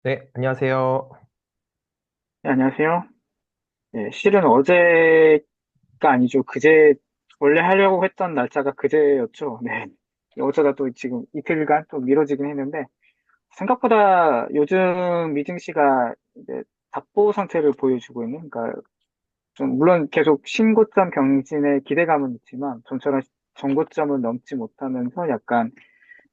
네, 안녕하세요. 네, 안녕하세요. 네, 실은 어제가 아니죠. 그제, 원래 하려고 했던 날짜가 그제였죠. 네. 어쩌다 또 지금 이틀간 또 미뤄지긴 했는데, 생각보다 요즘 미증시가 이제 답보 상태를 보여주고 있는, 그러니까 좀, 물론 계속 신고점 경신에 기대감은 있지만, 좀처럼 정고점을 넘지 못하면서 약간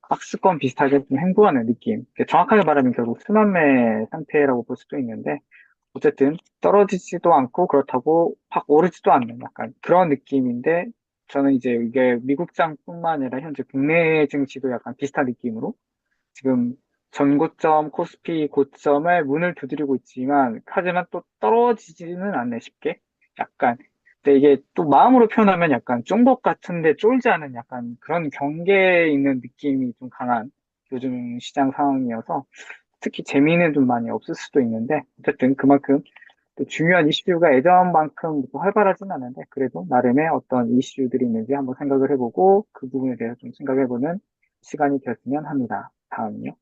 박스권 비슷하게 좀 횡보하는 느낌. 정확하게 말하면 결국 순환매 상태라고 볼 수도 있는데, 어쨌든 떨어지지도 않고 그렇다고 확 오르지도 않는 약간 그런 느낌인데 저는 이제 이게 미국장뿐만 아니라 현재 국내 증시도 약간 비슷한 느낌으로 지금 전고점 코스피 고점에 문을 두드리고 있지만 하지만 또 떨어지지는 않네 쉽게 약간 근데 이게 또 마음으로 표현하면 약간 쫑복 같은데 쫄지 않은 약간 그런 경계에 있는 느낌이 좀 강한 요즘 시장 상황이어서 특히 재미는 좀 많이 없을 수도 있는데 어쨌든 그만큼 또 중요한 이슈가 예전만큼 활발하진 않은데 그래도 나름의 어떤 이슈들이 있는지 한번 생각을 해보고 그 부분에 대해서 좀 생각해보는 시간이 되었으면 합니다. 다음요.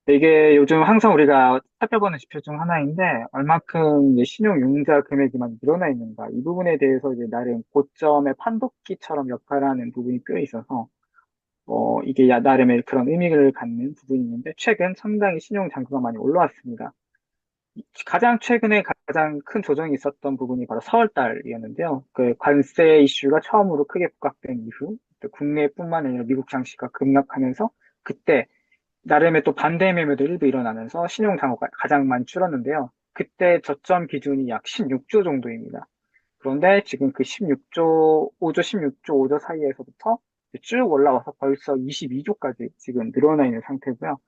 이게 요즘 항상 우리가 살펴보는 지표 중 하나인데 얼마큼 이제 신용융자 금액이 많이 늘어나 있는가 이 부분에 대해서 이제 나름 고점의 판도기처럼 역할을 하는 부분이 꽤 있어서 이게 나름의 그런 의미를 갖는 부분이 있는데 최근 상당히 신용 잔고가 많이 올라왔습니다. 가장 최근에 가장 큰 조정이 있었던 부분이 바로 4월 달이었는데요. 그 관세 이슈가 처음으로 크게 부각된 이후 또 국내뿐만 아니라 미국 장시가 급락하면서 그때 나름의 또 반대 매매도 일부 일어나면서 신용 잔고가 가장 많이 줄었는데요. 그때 저점 기준이 약 16조 정도입니다. 그런데 지금 그 16조, 5조, 16조, 5조 사이에서부터 쭉 올라와서 벌써 22조까지 지금 늘어나 있는 상태고요.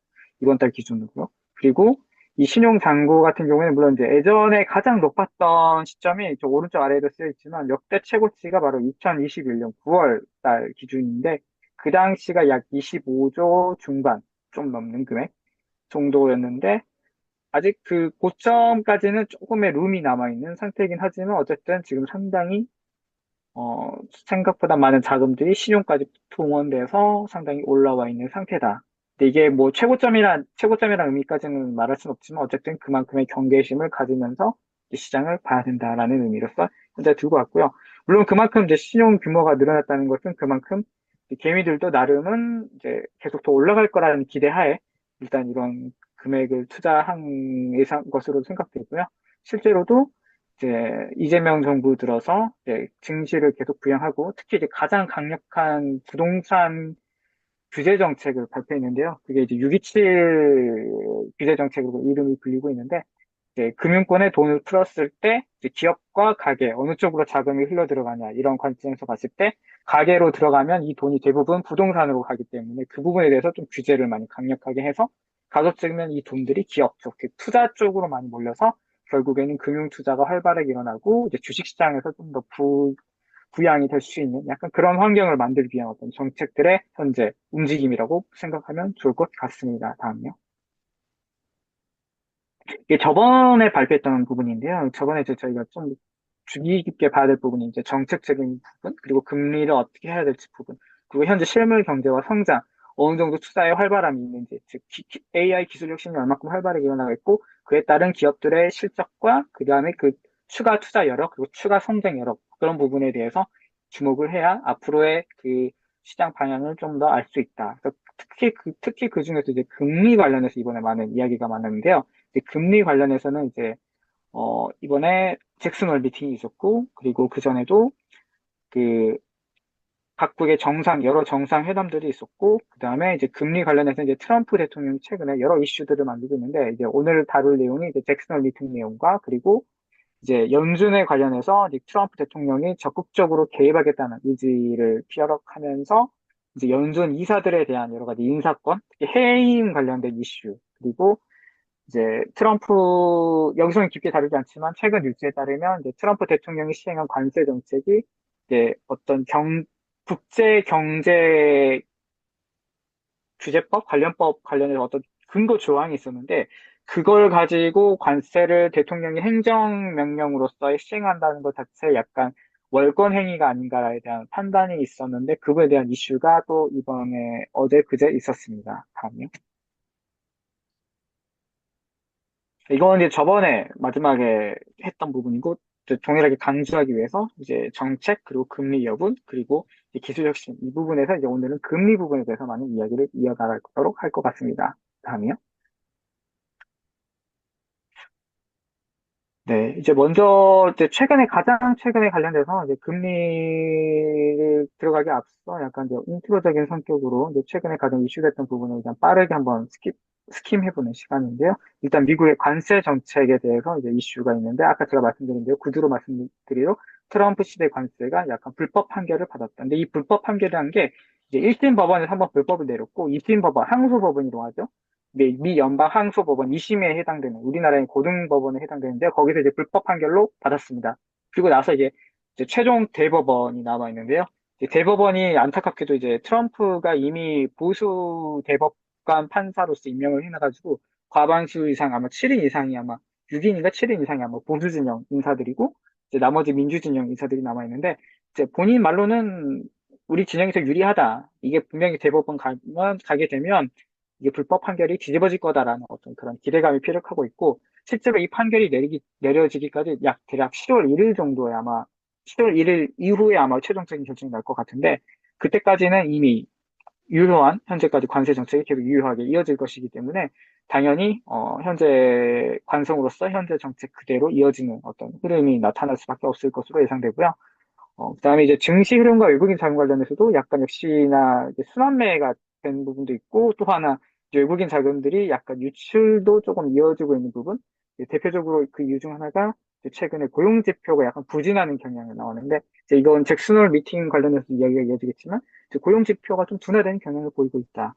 이번 달 기준으로요. 그리고 이 신용잔고 같은 경우에는 물론 이제 예전에 가장 높았던 시점이 저 오른쪽 아래에도 쓰여 있지만 역대 최고치가 바로 2021년 9월 달 기준인데 그 당시가 약 25조 중반 좀 넘는 금액 정도였는데 아직 그 고점까지는 조금의 룸이 남아있는 상태이긴 하지만 어쨌든 지금 상당히 생각보다 많은 자금들이 신용까지 동원돼서 상당히 올라와 있는 상태다. 근데 이게 뭐 최고점이란 의미까지는 말할 수는 없지만 어쨌든 그만큼의 경계심을 가지면서 이제 시장을 봐야 된다라는 의미로서 현재 두고 왔고요. 물론 그만큼 이제 신용 규모가 늘어났다는 것은 그만큼 이제 개미들도 나름은 이제 계속 더 올라갈 거라는 기대하에 일단 이런 금액을 투자한 예상 것으로 생각되고요. 실제로도 이제 이재명 정부 들어서 이제 증시를 계속 부양하고 특히 이제 가장 강력한 부동산 규제 정책을 발표했는데요. 그게 이제 627 규제 정책으로 이름이 불리고 있는데 이제 금융권에 돈을 풀었을 때 이제 기업과 가게 어느 쪽으로 자금이 흘러 들어가냐 이런 관점에서 봤을 때 가게로 들어가면 이 돈이 대부분 부동산으로 가기 때문에 그 부분에 대해서 좀 규제를 많이 강력하게 해서 가급적이면 이 돈들이 기업 쪽, 즉 투자 쪽으로 많이 몰려서 결국에는 금융 투자가 활발하게 일어나고 이제 주식시장에서 좀 더 부양이 될 수 있는 약간 그런 환경을 만들기 위한 어떤 정책들의 현재 움직임이라고 생각하면 좋을 것 같습니다. 다음요. 이게 저번에 발표했던 부분인데요. 저번에 이제 저희가 좀 주의 깊게 봐야 될 부분이 이제 정책적인 부분, 그리고 금리를 어떻게 해야 될지 부분, 그리고 현재 실물 경제와 성장, 어느 정도 투자에 활발함이 있는지, 즉 AI 기술 혁신이 얼마큼 활발하게 일어나고 있고, 그에 따른 기업들의 실적과 그 다음에 그 추가 투자 여력, 그리고 추가 성장 여력, 그런 부분에 대해서 주목을 해야 앞으로의 그 시장 방향을 좀 더 알 수 있다. 그래서 특히 그 중에서 이제 금리 관련해서 이번에 많은 이야기가 많았는데요. 이제 금리 관련해서는 이제 이번에 잭슨 홀 미팅이 있었고, 그리고 그전에도 그 각국의 여러 정상회담들이 있었고, 그 다음에 이제 금리 관련해서 이제 트럼프 대통령이 최근에 여러 이슈들을 만들고 있는데, 이제 오늘 다룰 내용이 이제 잭슨 홀 미팅 내용과, 그리고 이제 연준에 관련해서 이제 트럼프 대통령이 적극적으로 개입하겠다는 의지를 피력하면서, 이제 연준 이사들에 대한 여러 가지 인사권, 특히 해임 관련된 이슈, 그리고 이제 여기서는 깊게 다루지 않지만 최근 뉴스에 따르면 이제 트럼프 대통령이 시행한 관세 정책이 이제 어떤 국제 경제 규제법 관련법 관련해서 어떤 근거 조항이 있었는데 그걸 가지고 관세를 대통령이 행정명령으로서 시행한다는 것 자체에 약간 월권 행위가 아닌가에 대한 판단이 있었는데 그 부분에 대한 이슈가 또 이번에 어제 그제 있었습니다. 다음요. 이건 이제 저번에 마지막에 했던 부분이고 이제 동일하게 강조하기 위해서 이제 정책 그리고 금리 여부 그리고 이제 기술 혁신 이 부분에서 이제 오늘은 금리 부분에 대해서 많은 이야기를 이어나가도록 할 것 같습니다. 다음이요. 네, 이제 먼저 이제 최근에 가장 최근에 관련돼서 이제 금리를 들어가기 앞서 약간 이제 인트로적인 성격으로 이제 최근에 가장 이슈됐던 부분을 그냥 빠르게 한번 스킴 해보는 시간인데요. 일단 미국의 관세 정책에 대해서 이제 이슈가 있는데 아까 제가 말씀드린 대로 구두로 말씀드리로 트럼프 시대 관세가 약간 불법 판결을 받았다. 근데 이 불법 판결이라는 게 이제 1심 법원에서 한번 불법을 내렸고 2심 법원, 항소법원이라고 하죠. 미 연방 항소법원 2심에 해당되는 우리나라의 고등법원에 해당되는데 거기서 이제 불법 판결로 받았습니다. 그리고 나서 이제 최종 대법원이 남아 있는데요. 이제 대법원이 안타깝게도 이제 트럼프가 이미 보수 대법관 판사로서 임명을 해놔가지고 과반수 이상 아마 7인 이상이 아마 6인인가 7인 이상이 아마 보수 진영 인사들이고 이제 나머지 민주 진영 인사들이 남아 있는데 이제 본인 말로는 우리 진영에서 유리하다. 이게 분명히 대법원 가게 되면 이게 불법 판결이 뒤집어질 거다라는 어떤 그런 기대감이 피력하고 있고, 실제로 이 판결이 내려지기까지 약 대략 10월 1일 정도에 아마, 10월 1일 이후에 아마 최종적인 결정이 날 것 같은데, 그때까지는 이미 유효한, 현재까지 관세 정책이 계속 유효하게 이어질 것이기 때문에, 당연히, 현재 관성으로서 현재 정책 그대로 이어지는 어떤 흐름이 나타날 수밖에 없을 것으로 예상되고요. 그다음에 이제 증시 흐름과 외국인 자금 관련해서도 약간 역시나 이제 순환매가 된 부분도 있고 또 하나 이제 외국인 자금들이 약간 유출도 조금 이어지고 있는 부분. 대표적으로 그 이유 중 하나가 이제 최근에 고용 지표가 약간 부진하는 경향이 나오는데 이제 이건 잭슨홀 미팅 관련해서 이야기가 이어지겠지만 이제 고용 지표가 좀 둔화되는 경향을 보이고 있다.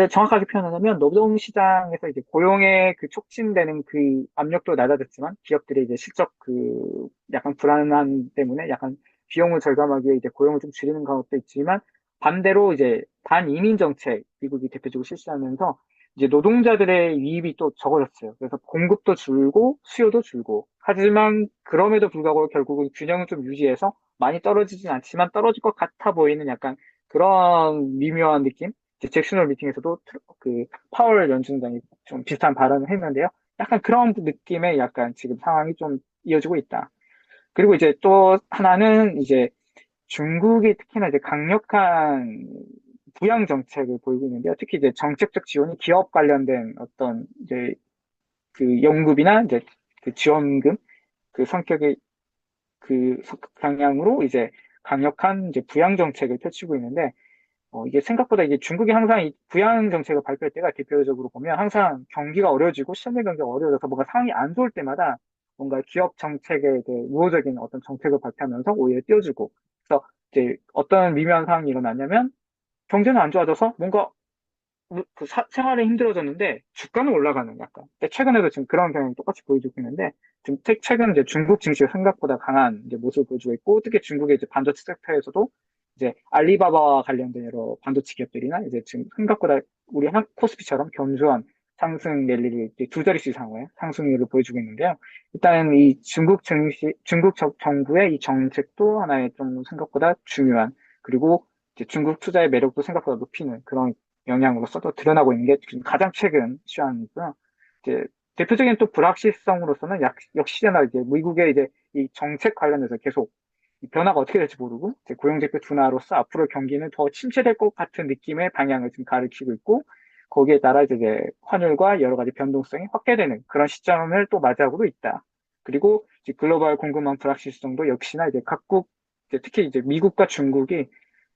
정확하게 표현하자면 노동시장에서 이제 고용에 그 촉진되는 그 압력도 낮아졌지만 기업들의 이제 실적 그 약간 불안함 때문에 약간 비용을 절감하기 위해 이제 고용을 좀 줄이는 것도 있지만 반대로 이제 반이민 정책 미국이 대표적으로 실시하면서 이제 노동자들의 유입이 또 적어졌어요. 그래서 공급도 줄고 수요도 줄고 하지만 그럼에도 불구하고 결국은 균형을 좀 유지해서 많이 떨어지진 않지만 떨어질 것 같아 보이는 약간 그런 미묘한 느낌? 잭슨홀 미팅에서도 그 파월 연준장이 좀 비슷한 발언을 했는데요. 약간 그런 느낌의 약간 지금 상황이 좀 이어지고 있다. 그리고 이제 또 하나는 이제 중국이 특히나 이제 강력한 부양 정책을 보이고 있는데요. 특히 이제 정책적 지원이 기업 관련된 어떤 이제 그 연구비나 이제 그 지원금 그 성격의 그 방향으로 이제 강력한 이제 부양 정책을 펼치고 있는데 이게 생각보다 이게 중국이 항상 이 부양 정책을 발표할 때가 대표적으로 보면 항상 경기가 어려워지고 시장의 경기가 어려워져서 뭔가 상황이 안 좋을 때마다 뭔가 기업 정책에 대해 우호적인 어떤 정책을 발표하면서 오히려 띄워주고 그래서 이제 어떤 미묘한 상황이 일어나냐면 경제는 안 좋아져서 뭔가 생활이 힘들어졌는데 주가는 올라가는 약간. 근데 최근에도 지금 그런 경향이 똑같이 보여주고 있는데 지금 최근 이제 중국 증시가 생각보다 강한 이제 모습을 보여주고 있고 특히 중국의 이제 반도체 섹터에서도 이제 알리바바와 관련된 여러 반도체 기업들이나 이제 지금 생각보다 우리 코스피처럼 견조한 상승 랠리를 이제 두 자릿수 이상의 상승률을 보여주고 있는데요. 일단 이 정부의 이 정책도 하나의 좀 생각보다 중요한 그리고 이제 중국 투자의 매력도 생각보다 높이는 그런 영향으로서도 드러나고 있는 게 지금 가장 최근 시황이고요. 이제 대표적인 또 불확실성으로서는 역시나 이제 미국의 이제 이 정책 관련해서 계속 이 변화가 어떻게 될지 모르고 이제 고용지표 둔화로서 앞으로 경기는 더 침체될 것 같은 느낌의 방향을 지금 가리키고 있고 거기에 따라 이제 환율과 여러 가지 변동성이 확대되는 그런 시점을 또 맞이하고도 있다. 그리고 이제 글로벌 공급망 불확실성도 역시나 이제 각국 특히 이제 미국과 중국이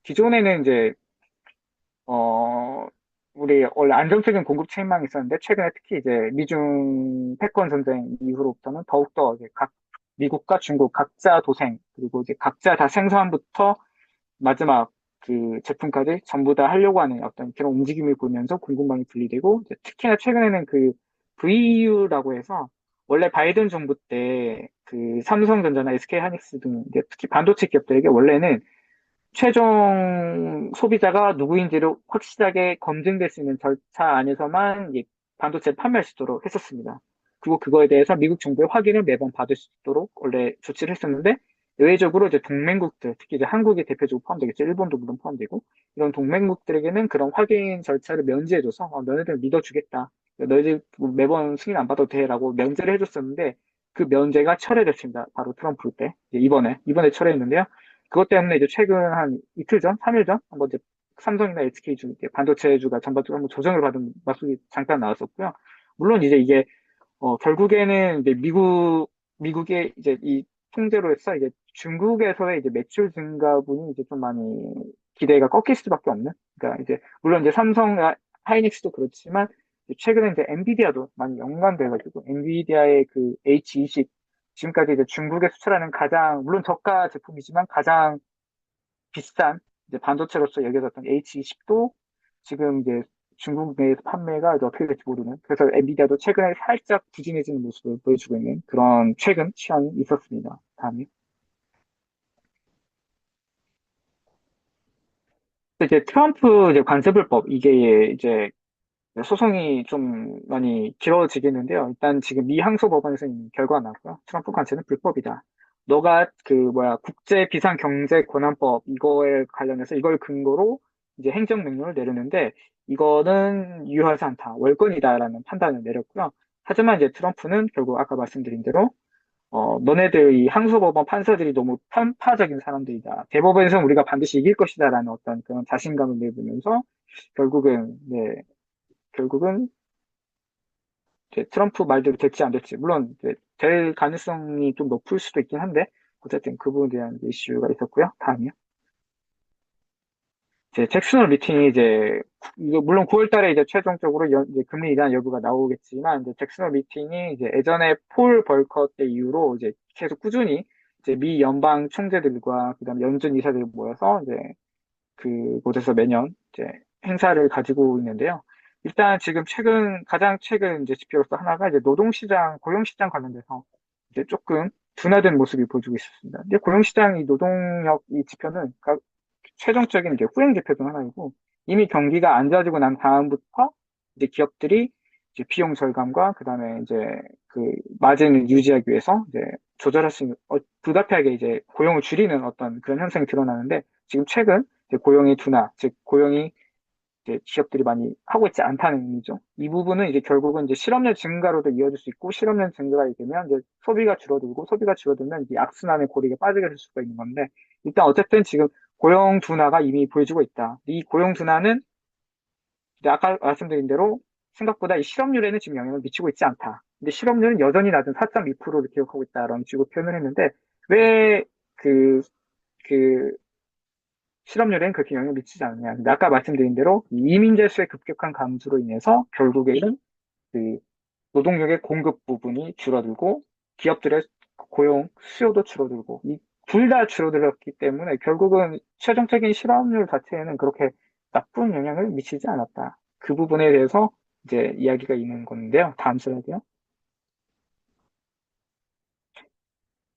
기존에는 이제 어, 우리 원래 안정적인 공급 체인망이 있었는데 최근에 특히 이제 미중 패권 전쟁 이후로부터는 더욱더 이제 미국과 중국 각자 도생 그리고 이제 각자 다 생산부터 마지막 그 제품까지 전부 다 하려고 하는 어떤 그런 움직임을 보면서 공급망이 분리되고 이제 특히나 최근에는 그 VU라고 해서 원래 바이든 정부 때 그 삼성전자나 SK하이닉스 등 이제 특히 반도체 기업들에게 원래는 최종 소비자가 누구인지를 확실하게 검증될 수 있는 절차 안에서만 이 반도체를 판매할 수 있도록 했었습니다. 그리고 그거에 대해서 미국 정부의 확인을 매번 받을 수 있도록 원래 조치를 했었는데 의외적으로 이제 동맹국들, 특히 이제 한국이 대표적으로 포함되겠죠. 일본도 물론 포함되고, 이런 동맹국들에게는 그런 확인 절차를 면제해줘서, 너네들 믿어주겠다. 너희들 뭐 매번 승인 안 받아도 돼라고 면제를 해줬었는데, 그 면제가 철회됐습니다. 바로 트럼프 때. 이번에 철회했는데요. 그것 때문에 이제 최근 한 이틀 전, 3일 전, 한번 이제 삼성이나 SK주, 반도체주가 전반적으로 한번 조정을 받은 모습이 잠깐 나왔었고요. 물론 이제 이게 결국에는 이제 미국의 이제 이 통제로서 이제 중국에서의 이제 매출 증가분이 이제 좀 많이 기대가 꺾일 수밖에 없는. 그러니까 이제, 물론 이제 삼성, 하이닉스도 그렇지만, 이제 최근에 이제 엔비디아도 많이 연관돼가지고, 엔비디아의 그 H20, 지금까지 이제 중국에 수출하는 가장, 물론 저가 제품이지만 가장 비싼 이제 반도체로서 여겨졌던 H20도 지금 이제 중국 내에서 판매가 이제 어떻게 될지 모르는, 그래서 엔비디아도 최근에 살짝 부진해지는 모습을 보여주고 있는 그런 최근 시황이 있었습니다. 다음에 이제 트럼프 이제 관세불법 이게 이제 소송이 좀 많이 길어지겠는데요. 일단 지금 미 항소법원에서 이미 결과가 나왔고요. 트럼프 관세는 불법이다. 너가 그 뭐야 국제 비상 경제 권한법 이거에 관련해서 이걸 근거로 이제 행정명령을 내렸는데 이거는 유효하지 않다. 월권이다라는 판단을 내렸고요. 하지만 이제 트럼프는 결국 아까 말씀드린 대로 너네들 이 항소법원 판사들이 너무 편파적인 사람들이다. 대법원에서 우리가 반드시 이길 것이다라는 어떤 그런 자신감을 내보면서 결국은 네, 결국은 이제 트럼프 말대로 될지 안 될지, 물론 이제 될 가능성이 좀 높을 수도 있긴 한데, 어쨌든 그 부분에 대한 이슈가 있었고요. 다음이요. 이제 잭슨홀 미팅이 이제, 이거 물론 9월 달에 이제 최종적으로 이제 금리 인하 여부가 나오겠지만, 이제 잭슨홀 미팅이 이제 예전에 폴 벌커 때 이후로 이제 계속 꾸준히 이제 미 연방 총재들과 그다음 연준 이사들이 모여서 이제 그곳에서 매년 이제 행사를 가지고 있는데요. 일단 지금 가장 최근 이제 지표로서 하나가 이제 노동시장, 고용시장 관련돼서 이제 조금 둔화된 모습이 보여주고 있습니다. 근데 고용시장 이 노동력 이 지표는 최종적인 이제 후행 지표 중 하나이고 이미 경기가 안 좋아지고 난 다음부터 이제 기업들이 이제 비용 절감과 그다음에 이제 그 마진을 유지하기 위해서 이제 조절할 수 있는 불가피하게 이제 고용을 줄이는 어떤 그런 현상이 드러나는데 지금 최근 이제 고용의 둔화, 즉 고용이 이제 기업들이 많이 하고 있지 않다는 의미죠. 이 부분은 이제 결국은 이제 실업률 증가로도 이어질 수 있고 실업률 증가가 되면 이제 소비가 줄어들면 이제 악순환의 고리가 빠지게 될 수가 있는 건데 일단 어쨌든 지금 고용 둔화가 이미 보여지고 있다. 이 고용 둔화는 이제 아까 말씀드린 대로 생각보다 이 실업률에는 지금 영향을 미치고 있지 않다. 근데 실업률은 여전히 낮은 4.2%를 기록하고 있다라는 식으로 표현을 했는데 왜 그, 그 실업률에는 그렇게 영향을 미치지 않느냐. 근데 아까 말씀드린 대로 이 이민자 수의 급격한 감소로 인해서 결국에는 그 노동력의 공급 부분이 줄어들고 기업들의 고용 수요도 줄어들고 이 둘 다 줄어들었기 때문에 결국은 최종적인 실업률 자체에는 그렇게 나쁜 영향을 미치지 않았다. 그 부분에 대해서 이제 이야기가 있는 건데요. 다음 슬라이드요.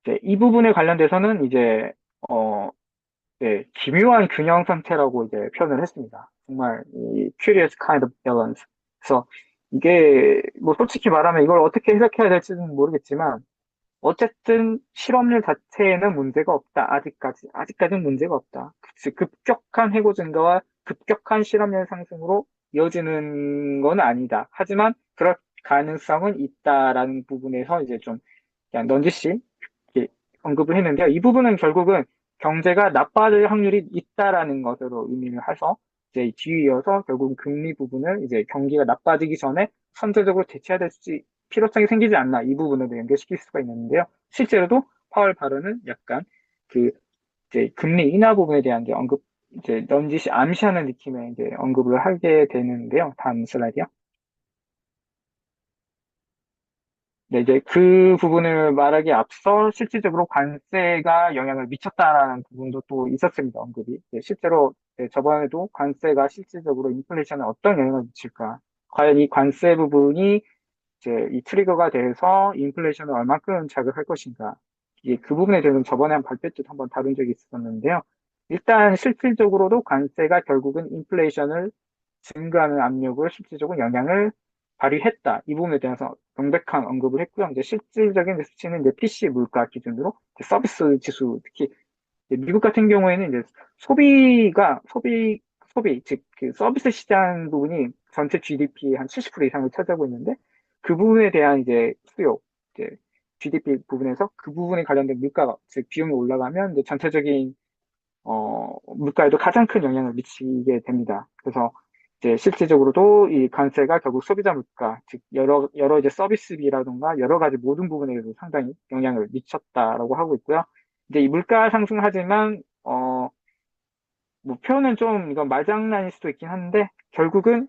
이제 이 부분에 관련돼서는 이제 어, 네, 기묘한 균형 상태라고 이제 표현을 했습니다. 정말 이 curious kind of balance. 그래서 이게 뭐 솔직히 말하면 이걸 어떻게 해석해야 될지는 모르겠지만 어쨌든 실업률 자체에는 문제가 없다. 아직까지는 문제가 없다. 즉 급격한 해고 증가와 급격한 실업률 상승으로 이어지는 건 아니다. 하지만 그럴 가능성은 있다라는 부분에서 이제 좀 그냥 넌지시 이렇게 언급을 했는데요. 이 부분은 결국은 경제가 나빠질 확률이 있다라는 것으로 의미를 해서 이제 뒤이어서 결국은 금리 부분을 이제 경기가 나빠지기 전에 선제적으로 대처해야 될 필요성이 생기지 않나 이 부분으로 연결시킬 수가 있는데요. 실제로도 파월 발언은 약간 그 이제 금리 인하 부분에 대한 이제 언급 이제 넌지시 암시하는 느낌의 이제 언급을 하게 되는데요. 다음 슬라이드요. 네, 이제 그 부분을 말하기 앞서 실질적으로 관세가 영향을 미쳤다라는 부분도 또 있었습니다, 언급이. 네, 실제로 네, 저번에도 관세가 실질적으로 인플레이션에 어떤 영향을 미칠까? 과연 이 관세 부분이 이제 이 트리거가 돼서 인플레이션을 얼마큼 자극할 것인가? 그 부분에 대해서는 저번에 한 발표 때도 한번 다룬 적이 있었는데요. 일단 실질적으로도 관세가 결국은 인플레이션을 증가하는 압력을 실질적으로 영향을 발휘했다. 이 부분에 대해서 명백한 언급을 했고요. 이제 실질적인 수치는 이제 PC 물가 기준으로 서비스 지수, 특히 이제 미국 같은 경우에는 이제 소비, 즉, 그 서비스 시장 부분이 전체 GDP의 한 70% 이상을 차지하고 있는데, 그 부분에 대한 이제 수요, 이제 GDP 부분에서 그 부분에 관련된 물가가, 즉, 비용이 올라가면 이제 전체적인, 물가에도 가장 큰 영향을 미치게 됩니다. 그래서 이제 실질적으로도 이 관세가 결국 소비자 물가, 즉, 여러 이제 서비스비라든가 여러 가지 모든 부분에도 상당히 영향을 미쳤다라고 하고 있고요. 이제 이 물가 상승하지만, 뭐 표현은 좀 이건 말장난일 수도 있긴 한데 결국은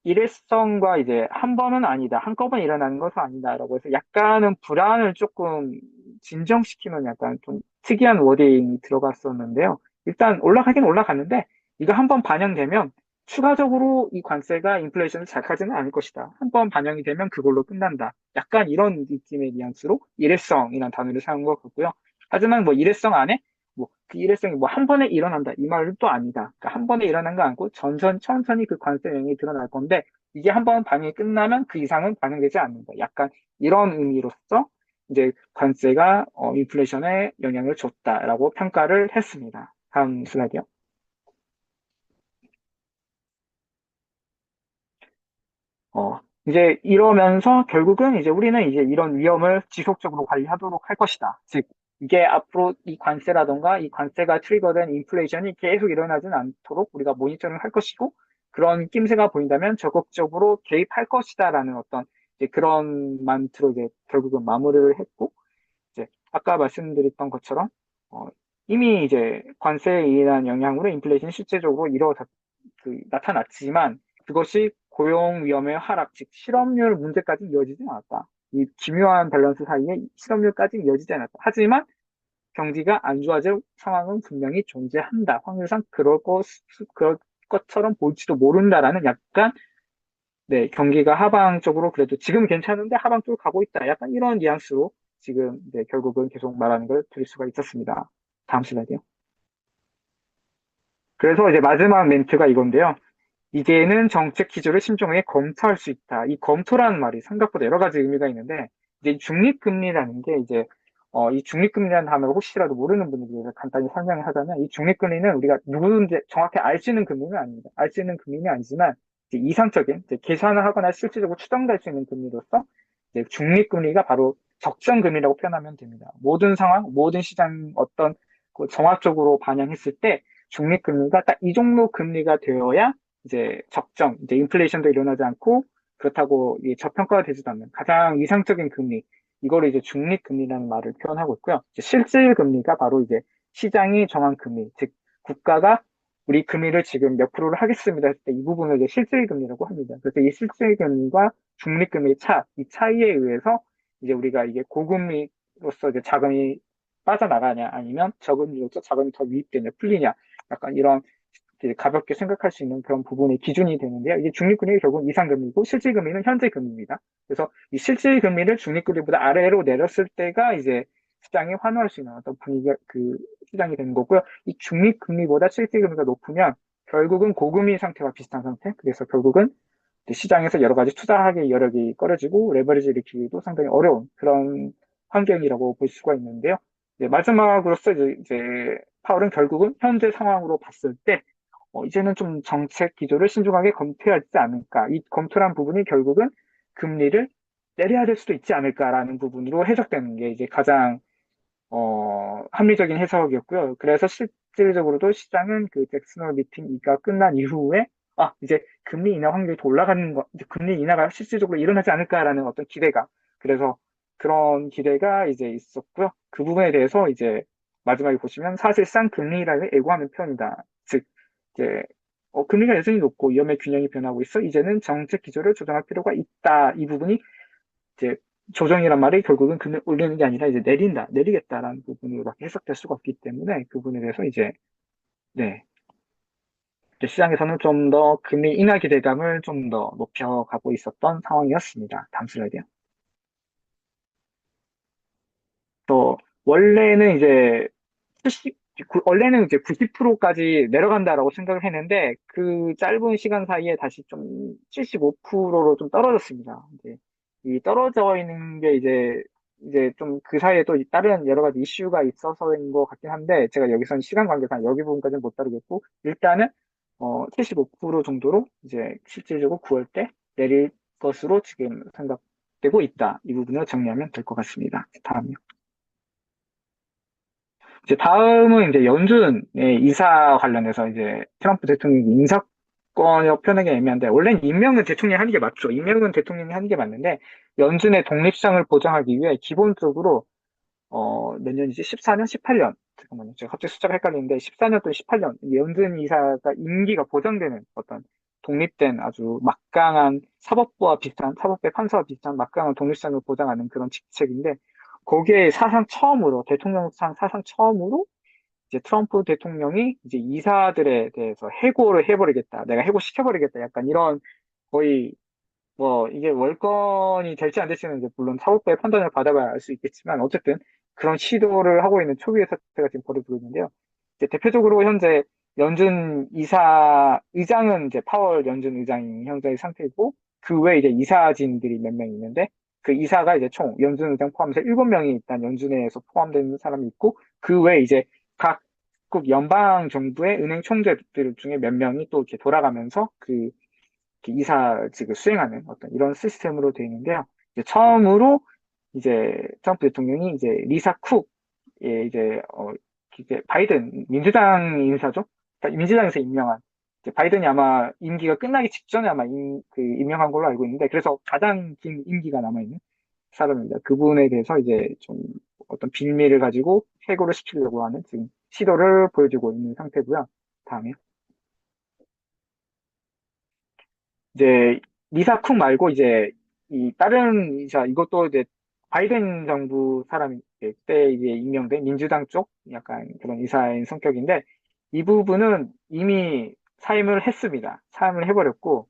일회성과 이제 한 번은 아니다, 한꺼번에 일어나는 것은 아니다라고 해서 약간은 불안을 조금 진정시키는 약간 좀 특이한 워딩이 들어갔었는데요. 일단 올라가긴 올라갔는데 이거 한 번 반영되면 추가적으로 이 관세가 인플레이션을 자극하지는 않을 것이다. 한 번 반영이 되면 그걸로 끝난다. 약간 이런 느낌의 뉘앙스로 일회성이라는 단어를 사용한 것 같고요. 하지만 뭐 일회성 안에 뭐 그 일회성이 뭐 한 번에 일어난다 이 말은 또 아니다. 그러니까 한 번에 일어난 거 아니고 천천히 그 관세 영향이 드러날 건데 이게 한 번 반영이 끝나면 그 이상은 반영되지 않는다. 약간 이런 의미로서 이제 관세가 인플레이션에 영향을 줬다라고 평가를 했습니다. 다음 슬라이드요. 이제 이러면서 결국은 이제 우리는 이제 이런 위험을 지속적으로 관리하도록 할 것이다. 즉, 이게 앞으로 이 관세라던가 이 관세가 트리거된 인플레이션이 계속 일어나진 않도록 우리가 모니터링 할 것이고, 그런 낌새가 보인다면 적극적으로 개입할 것이다라는 어떤 이제 그런 만트로 이제 결국은 마무리를 했고, 이제 아까 말씀드렸던 것처럼 어, 이미 이제 관세에 의한 영향으로 인플레이션이 실제적으로 나타났지만 그것이 고용 위험의 하락, 즉 실업률 문제까지 이어지지 않았다. 이 기묘한 밸런스 사이에 실업률까지 이어지지 않았다. 하지만 경기가 안 좋아질 상황은 분명히 존재한다. 확률상 그럴 것처럼 볼지도 모른다라는 약간 네, 경기가 하방 쪽으로 그래도 지금 괜찮은데 하방 쪽으로 가고 있다. 약간 이런 뉘앙스로 지금 네, 결국은 계속 말하는 걸 들을 수가 있었습니다. 다음 슬라이드요. 그래서 이제 마지막 멘트가 이건데요. 이제는 정책 기조를 신중하게 검토할 수 있다. 이 검토라는 말이 생각보다 여러 가지 의미가 있는데, 이제 중립금리라는 게 이제, 이 중립금리라는 단어를 혹시라도 모르는 분들을 위해서 간단히 설명을 하자면, 이 중립금리는 우리가 누구든지 정확히 알 수 있는 금리는 아닙니다. 알 수 있는 금리는 아니지만, 이제 이상적인, 이제 계산을 하거나 실질적으로 추정될 수 있는 금리로서, 이제 중립금리가 바로 적정금리라고 표현하면 됩니다. 모든 상황, 모든 시장 어떤 그 정확적으로 반영했을 때, 중립금리가 딱 이 정도 금리가 되어야 이제 적정, 이제 인플레이션도 일어나지 않고 그렇다고 이게 저평가가 되지도 않는 가장 이상적인 금리, 이거를 이제 중립 금리라는 말을 표현하고 있고요. 이제 실질 금리가 바로 이제 시장이 정한 금리, 즉 국가가 우리 금리를 지금 몇 프로를 하겠습니다 했을 때 이 부분을 이제 실질 금리라고 합니다. 그래서 이 실질 금리와 중립 금리의 이 차이에 의해서 이제 우리가 이게 고금리로서 이제 자금이 빠져나가냐 아니면 저금리로서 자금이 더 유입되냐 풀리냐 약간 이런 이제 가볍게 생각할 수 있는 그런 부분의 기준이 되는데요. 이게 중립금리가 결국 이상금리고 실질금리는 현재금리입니다. 그래서 이 실질금리를 중립금리보다 아래로 내렸을 때가 이제 시장이 환호할 수 있는 어떤 분위기가 그 시장이 되는 거고요. 이 중립금리보다 실질금리가 높으면 결국은 고금리 상태와 비슷한 상태. 그래서 결국은 시장에서 여러 가지 투자하기 여력이 꺼려지고 레버리지 일으키기도 상당히 어려운 그런 환경이라고 볼 수가 있는데요. 마지막으로서 이제 파월은 결국은 현재 상황으로 봤을 때 이제는 좀 정책 기조를 신중하게 검토해야 하지 않을까. 이 검토란 부분이 결국은 금리를 내려야 될 수도 있지 않을까라는 부분으로 해석되는 게 이제 가장 합리적인 해석이었고요. 그래서 실질적으로도 시장은 그 잭슨홀 미팅이 끝난 이후에 이제 금리 인하 확률이 더 올라가는 이제 금리 인하가 실질적으로 일어나지 않을까라는 어떤 기대가 그래서 그런 기대가 이제 있었고요. 그 부분에 대해서 이제 마지막에 보시면 사실상 금리 인하를 예고하는 편이다. 즉 이제 금리가 여전히 높고 위험의 균형이 변하고 있어 이제는 정책 기조를 조정할 필요가 있다. 이 부분이 이제 조정이란 말이 결국은 금리 올리는 게 아니라 이제 내리겠다라는 부분으로밖에 해석될 수가 없기 때문에 그 부분에 대해서 이제 네 이제 시장에서는 좀 더 금리 인하 기대감을 좀 더 높여가고 있었던 상황이었습니다. 다음 슬라이드요. 또 원래는 이제 원래는 이제 90%까지 내려간다라고 생각을 했는데, 그 짧은 시간 사이에 다시 좀 75%로 좀 떨어졌습니다. 이제 이 떨어져 있는 게 이제 좀 그 사이에 또 다른 여러 가지 이슈가 있어서인 것 같긴 한데, 제가 여기서는 시간 관계상 여기 부분까지는 못 다루겠고, 일단은, 75% 정도로 이제 실질적으로 9월 때 내릴 것으로 지금 생각되고 있다. 이 부분을 정리하면 될 것 같습니다. 다음이요. 이제 다음은 이제 연준의 이사 관련해서 이제 트럼프 대통령이 인사권을 표현하기 애매한데, 원래는 임명은 대통령이 하는 게 맞죠. 임명은 대통령이 하는 게 맞는데, 연준의 독립성을 보장하기 위해 기본적으로, 몇 년이지? 14년? 18년? 잠깐만요. 제가 갑자기 숫자가 헷갈리는데, 14년 또는 18년. 연준 이사가 임기가 보장되는 어떤 독립된 아주 막강한 사법부와 비슷한, 사법부의 판사와 비슷한 막강한 독립성을 보장하는 그런 직책인데, 거기에 사상 처음으로, 대통령상 사상 처음으로 이제 트럼프 대통령이 이제 이사들에 대해서 해고를 해버리겠다. 내가 해고시켜버리겠다. 약간 이런 거의 뭐 이게 월권이 될지 안 될지는 이제 물론 사법부의 판단을 받아봐야 알 수 있겠지만 어쨌든 그런 시도를 하고 있는 초유의 사태가 지금 벌어지고 있는데요. 이제 대표적으로 현재 연준 이사 의장은 이제 파월 연준 의장이 현재의 상태이고 그 외에 이제 이사진들이 몇 명 있는데 그 이사가 이제 총 연준 의장 포함해서 7명이 일단 연준에서 포함되는 사람이 있고 그 외에 이제 각국 연방 정부의 은행 총재들 중에 몇 명이 또 이렇게 돌아가면서 그 이사직을 수행하는 어떤 이런 시스템으로 되어 있는데요. 이제 처음으로 이제 트럼프 대통령이 이제 리사 쿡, 예, 이제 바이든 민주당 인사죠. 그러니까 민주당에서 임명한 이제 바이든이 아마 임기가 끝나기 직전에 아마 임명한 걸로 알고 있는데 그래서 가장 긴 임기가 남아 있는 사람입니다. 그분에 대해서 이제 좀 어떤 빌미를 가지고 해고를 시키려고 하는 지금 시도를 보여주고 있는 상태고요. 다음에 이제 리사 쿡 말고 이제 이 다른 이사 이것도 이제 바이든 정부 사람이 때 이제 임명된 민주당 쪽 약간 그런 이사인 성격인데 이 부분은 이미 사임을 했습니다. 사임을 해버렸고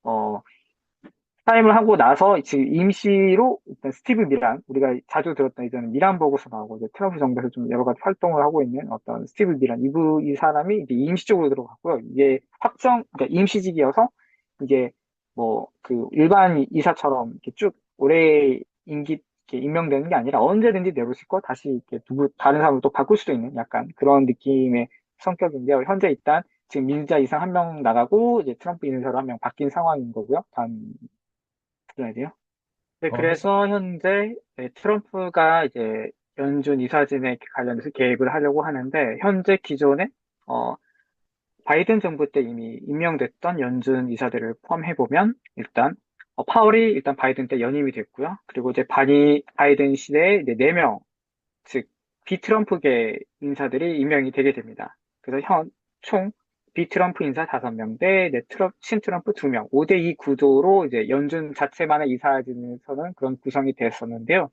어 사임을 하고 나서 지금 임시로 일단 스티브 미란 우리가 자주 들었던 이제는 미란 보고서 나오고 이제 트럼프 정부에서 좀 여러 가지 활동을 하고 있는 어떤 스티브 미란 이 사람이 이제 임시적으로 들어갔고요. 이게 그러니까 임시직이어서 이게 뭐 그 일반 이사처럼 이렇게 쭉 오래 임기 이렇게 임명되는 게 아니라 언제든지 내려올 수 있고 다시 이렇게 누구 다른 사람을 또 바꿀 수도 있는 약간 그런 느낌의 성격인데요. 현재 일단 지금 민주자 이상 한 명 나가고 이제 트럼프 인사로 한 명 바뀐 상황인 거고요. 다음 슬라이드요. 네, 네. 그래서 현재 네, 트럼프가 이제 연준 이사진에 관련해서 개입을 하려고 하는데 현재 기존에 어, 바이든 정부 때 이미 임명됐던 연준 이사들을 포함해 보면 일단 파월이 일단 바이든 때 연임이 됐고요. 그리고 이제 바이든 시대에 이제 4명, 즉 비트럼프계 인사들이 임명이 되게 됩니다. 그래서 총 비트럼프 인사 5명 대 친트럼프 2명, 5대2 구도로 이제 연준 자체만의 이사진에서는 그런 구성이 됐었는데요.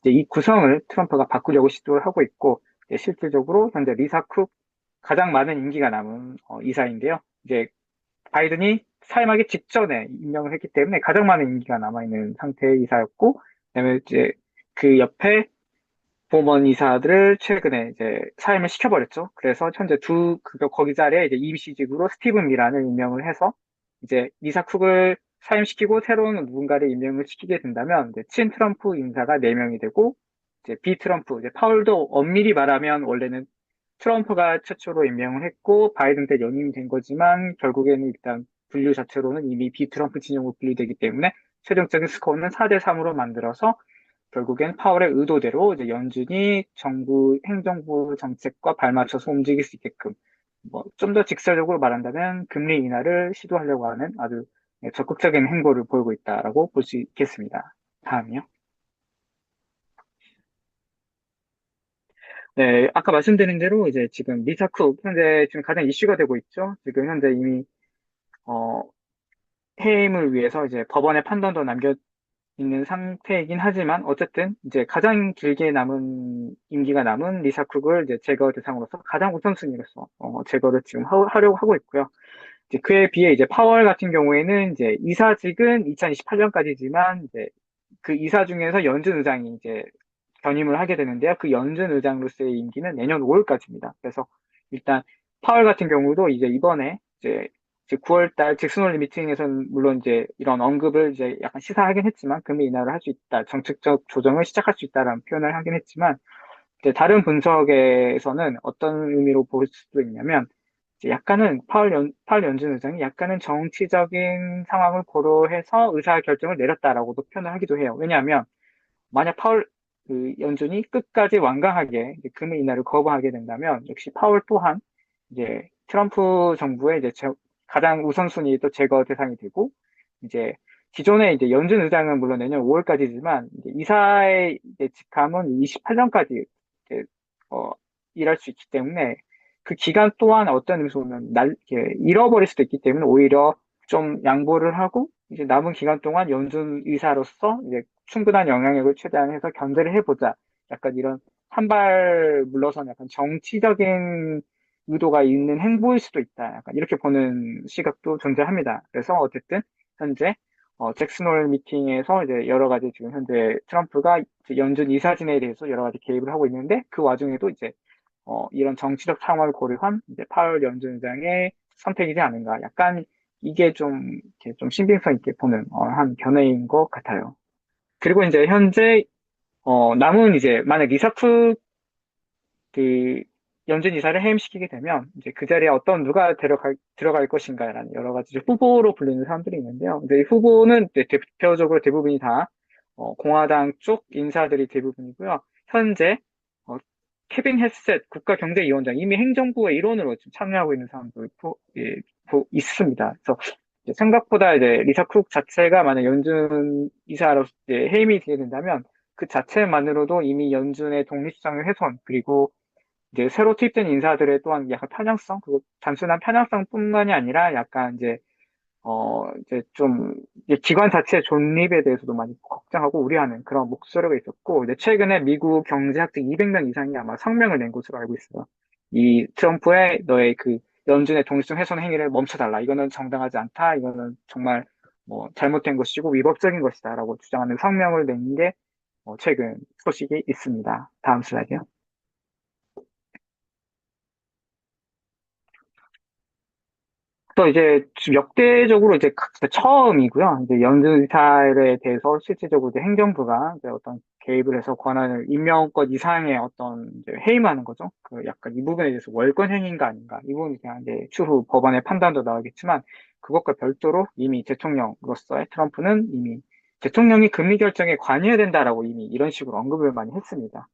이제 이 구성을 트럼프가 바꾸려고 시도를 하고 있고, 이제 실질적으로 현재 리사 쿡 가장 많은 임기가 남은 이사인데요. 이제 바이든이 사임하기 직전에 임명을 했기 때문에 가장 많은 임기가 남아있는 상태의 이사였고, 그다음에 이제 그 옆에 보먼 이사들을 최근에 이제 사임을 시켜버렸죠. 그래서 현재 거기 자리에 이제 임시직으로 스티븐 미란을 임명을 해서 이제 이사 쿡을 사임시키고 새로운 누군가를 임명을 시키게 된다면 이제 친 트럼프 인사가 4명이 되고 이제 비트럼프, 이제 파월도 엄밀히 말하면 원래는 트럼프가 최초로 임명을 했고 바이든 때 연임이 된 거지만 결국에는 일단 분류 자체로는 이미 비트럼프 진영으로 분류되기 때문에 최종적인 스코어는 4대3으로 만들어서 결국엔 파월의 의도대로 이제 연준이 정부 행정부 정책과 발맞춰서 움직일 수 있게끔 뭐 좀 더 직설적으로 말한다면 금리 인하를 시도하려고 하는 아주 적극적인 행보를 보이고 있다라고 볼 수 있겠습니다. 다음이요. 네, 아까 말씀드린 대로 이제 지금 리사 쿡 현재 지금 가장 이슈가 되고 있죠. 지금 현재 이미 어, 해임을 위해서 이제 법원의 판단도 남겨 있는 상태이긴 하지만 어쨌든 이제 가장 길게 남은 임기가 남은 리사 쿡을 이제 제거 대상으로서 가장 우선순위로서 제거를 지금 하려고 하고 있고요. 이제 그에 비해 이제 파월 같은 경우에는 이제 이사직은 2028년까지지만 이제 그 이사 중에서 연준 의장이 이제 견임을 하게 되는데요. 그 연준 의장으로서의 임기는 내년 5월까지입니다. 그래서 일단 파월 같은 경우도 이제 이번에 이제 9월 달 잭슨홀 미팅에서는 물론 이제 이런 언급을 이제 약간 시사하긴 했지만 금리 인하를 할 수 있다, 정책적 조정을 시작할 수 있다라는 표현을 하긴 했지만 이제 다른 분석에서는 어떤 의미로 볼 수도 있냐면 이제 약간은 파월 연준 의장이 약간은 정치적인 상황을 고려해서 의사 결정을 내렸다라고도 표현을 하기도 해요. 왜냐하면 만약 파월 그 연준이 끝까지 완강하게 이제 금리 인하를 거부하게 된다면 역시 파월 또한 이제 트럼프 정부의 이제 가장 우선순위 또 제거 대상이 되고 이제 기존에 이제 연준 의장은 물론 내년 5월까지지만 이제 이사의 이제 직함은 28년까지 이제 어, 일할 수 있기 때문에 그 기간 동안 어떤 의미에서 보면 이렇게 잃어버릴 수도 있기 때문에 오히려 좀 양보를 하고 이제 남은 기간 동안 연준 의사로서 이제 충분한 영향력을 최대한 해서 견제를 해보자. 약간 이런 한 발 물러선 약간 정치적인 의도가 있는 행보일 수도 있다. 약간 이렇게 보는 시각도 존재합니다. 그래서 어쨌든 현재 잭슨홀 미팅에서 이제 여러 가지 지금 현재 트럼프가 이제 연준 이사진에 대해서 여러 가지 개입을 하고 있는데 그 와중에도 이제 이런 정치적 상황을 고려한 이제 파월 연준장의 선택이지 않은가. 약간 이게 좀, 이렇게 좀 신빙성 있게 보는 한 견해인 것 같아요. 그리고 이제 현재 남은 이제 만약 리사프 그 연준 이사를 해임시키게 되면 이제 그 자리에 어떤 누가 들어갈 것인가라는 여러 가지 이제 후보로 불리는 사람들이 있는데요. 근데 이 후보는 이제 대표적으로 대부분이 다 공화당 쪽 인사들이 대부분이고요. 현재 어, 케빈 헤셋 국가경제위원장 이미 행정부의 일원으로 지금 참여하고 있는 사람도 예, 있습니다. 그래서 이제 생각보다 이제 리사 쿡 자체가 만약 연준 이사로 이제 해임이 되게 된다면 그 자체만으로도 이미 연준의 독립성의 훼손 그리고 이제 새로 투입된 인사들의 또한 약간 편향성, 그리고 단순한 편향성뿐만이 아니라 약간 이제 좀, 이제 기관 자체의 존립에 대해서도 많이 걱정하고 우려하는 그런 목소리가 있었고, 이제 최근에 미국 경제학자 200명 이상이 아마 성명을 낸 것으로 알고 있어요. 이 트럼프의 너의 그 연준의 독립성 훼손 행위를 멈춰달라. 이거는 정당하지 않다. 이거는 정말 뭐 잘못된 것이고 위법적인 것이다라고 주장하는 성명을 낸 게 최근 소식이 있습니다. 다음 슬라이드요. 또 이제 지금 역대적으로 이제 처음이고요. 이제 연준사에 대해서 실질적으로 이제 행정부가 이제 어떤 개입을 해서 권한을 임명권 이상의 어떤 이제 해임하는 거죠. 그 약간 이 부분에 대해서 월권 행위인가 아닌가 이 부분이 그냥 이제 추후 법원의 판단도 나오겠지만 그것과 별도로 이미 대통령으로서의 트럼프는 이미 대통령이 금리 결정에 관여해야 된다라고 이미 이런 식으로 언급을 많이 했습니다.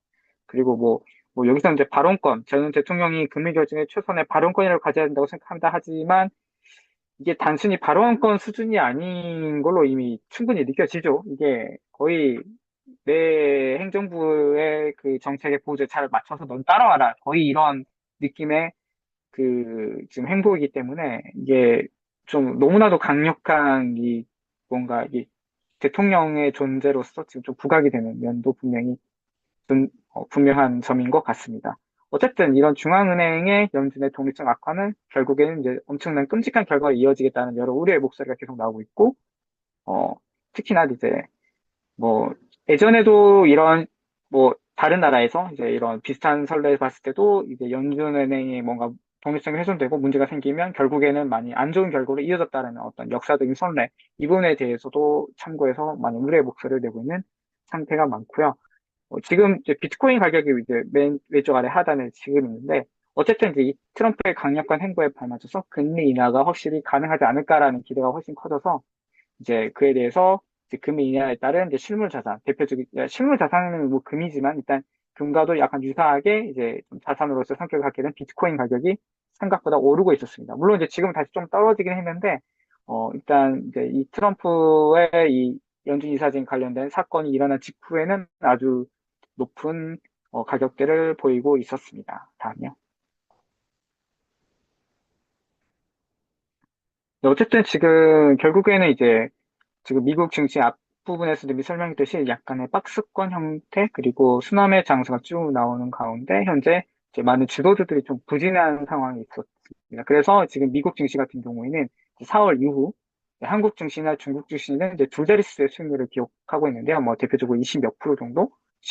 그리고 뭐 여기서 이제 발언권, 저는 대통령이 금리 결정에 최선의 발언권을 가져야 된다고 생각합니다. 하지만 이게 단순히 발언권 수준이 아닌 걸로 이미 충분히 느껴지죠. 이게 거의 내 행정부의 그 정책의 보조에 잘 맞춰서 넌 따라와라. 거의 이런 느낌의 그 지금 행보이기 때문에 이게 좀 너무나도 강력한 이 뭔가 이 대통령의 존재로서 지금 좀 부각이 되는 면도 분명히 분명한 점인 것 같습니다. 어쨌든 이런 중앙은행의 연준의 독립성 악화는 결국에는 이제 엄청난 끔찍한 결과가 이어지겠다는 여러 우려의 목소리가 계속 나오고 있고, 어, 특히나 이제 뭐 예전에도 이런 뭐 다른 나라에서 이제 이런 비슷한 선례를 봤을 때도 이제 연준은행이 뭔가 독립성이 훼손되고 문제가 생기면 결국에는 많이 안 좋은 결과로 이어졌다는 어떤 역사적인 선례, 이 부분에 대해서도 참고해서 많이 우려의 목소리를 내고 있는 상태가 많고요. 지금 이제 비트코인 가격이 이제 맨 왼쪽 아래 하단에 지금 있는데, 어쨌든 이제 이 트럼프의 강력한 행보에 발맞춰서 금리 인하가 확실히 가능하지 않을까라는 기대가 훨씬 커져서, 이제 그에 대해서 이제 금리 인하에 따른 이제 실물 자산, 대표적인, 실물 자산은 뭐 금이지만 일단 금과도 약간 유사하게 이제 좀 자산으로서 성격을 갖게 된 비트코인 가격이 생각보다 오르고 있었습니다. 물론 이제 지금 다시 좀 떨어지긴 했는데, 일단 이제 이 트럼프의 이 연준 이사진 관련된 사건이 일어난 직후에는 아주 높은 가격대를 보이고 있었습니다. 다음요. 네, 어쨌든 지금 결국에는 이제 지금 미국 증시 앞부분에서도 이미 설명했듯이 약간의 박스권 형태 그리고 순환의 장세가 쭉 나오는 가운데 현재 이제 많은 주도주들이 좀 부진한 상황이 있었습니다. 그래서 지금 미국 증시 같은 경우에는 4월 이후 한국 증시나 중국 증시는 이제 두 자릿수의 수익률을 기록하고 있는데요. 뭐 대표적으로 20 몇 프로 정도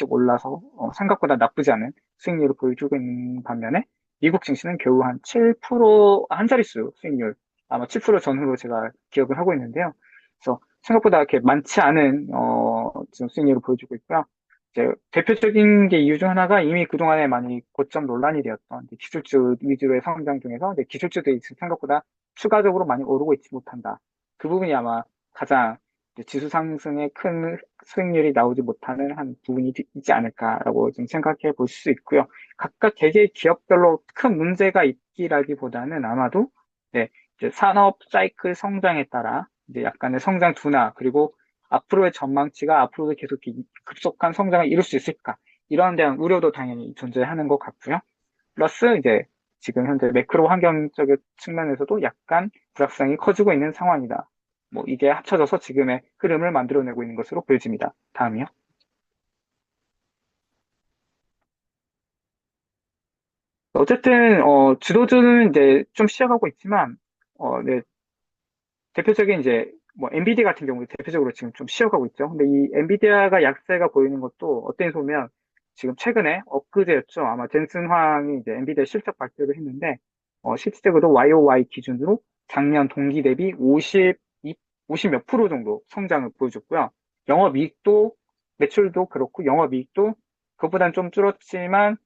올라서 생각보다 나쁘지 않은 수익률을 보여주고 있는 반면에 미국 증시는 겨우 한 7%, 한 자릿수 수익률, 아마 7% 전후로 제가 기억을 하고 있는데요. 그래서 생각보다 이렇게 많지 않은 지금 수익률을 보여주고 있고요. 이제 대표적인 게 이유 중 하나가 이미 그동안에 많이 고점 논란이 되었던 이제 기술주 위주로의 성장 중에서 이제 기술주들이 지금 생각보다 추가적으로 많이 오르고 있지 못한다. 그 부분이 아마 가장 이제 지수 상승에 큰 수익률이 나오지 못하는 한 부분이 있지 않을까라고 좀 생각해 볼 수 있고요. 각각 개개 기업별로 큰 문제가 있기라기보다는 아마도 네, 이제 산업 사이클 성장에 따라 이제 약간의 성장 둔화 그리고 앞으로의 전망치가 앞으로도 계속 급속한 성장을 이룰 수 있을까 이런 대한 우려도 당연히 존재하는 것 같고요. 플러스 이제 지금 현재 매크로 환경적인 측면에서도 약간 불확실성이 커지고 있는 상황이다. 뭐 이게 합쳐져서 지금의 흐름을 만들어내고 있는 것으로 보여집니다. 다음이요. 어쨌든 주도주는 이제 좀 쉬어가고 있지만 네, 대표적인 이제 뭐 엔비디아 같은 경우도 대표적으로 지금 좀 쉬어가고 있죠. 근데 이 엔비디아가 약세가 보이는 것도 어떤 식 보면 지금 최근에 엊그제였죠. 아마 젠슨 황이 이제 엔비디아 실적 발표를 했는데 실질적으로 YOY 기준으로 작년 동기 대비 50 몇 프로 정도 성장을 보여줬고요. 영업이익도 매출도 그렇고 영업이익도 그것보다는 좀 줄었지만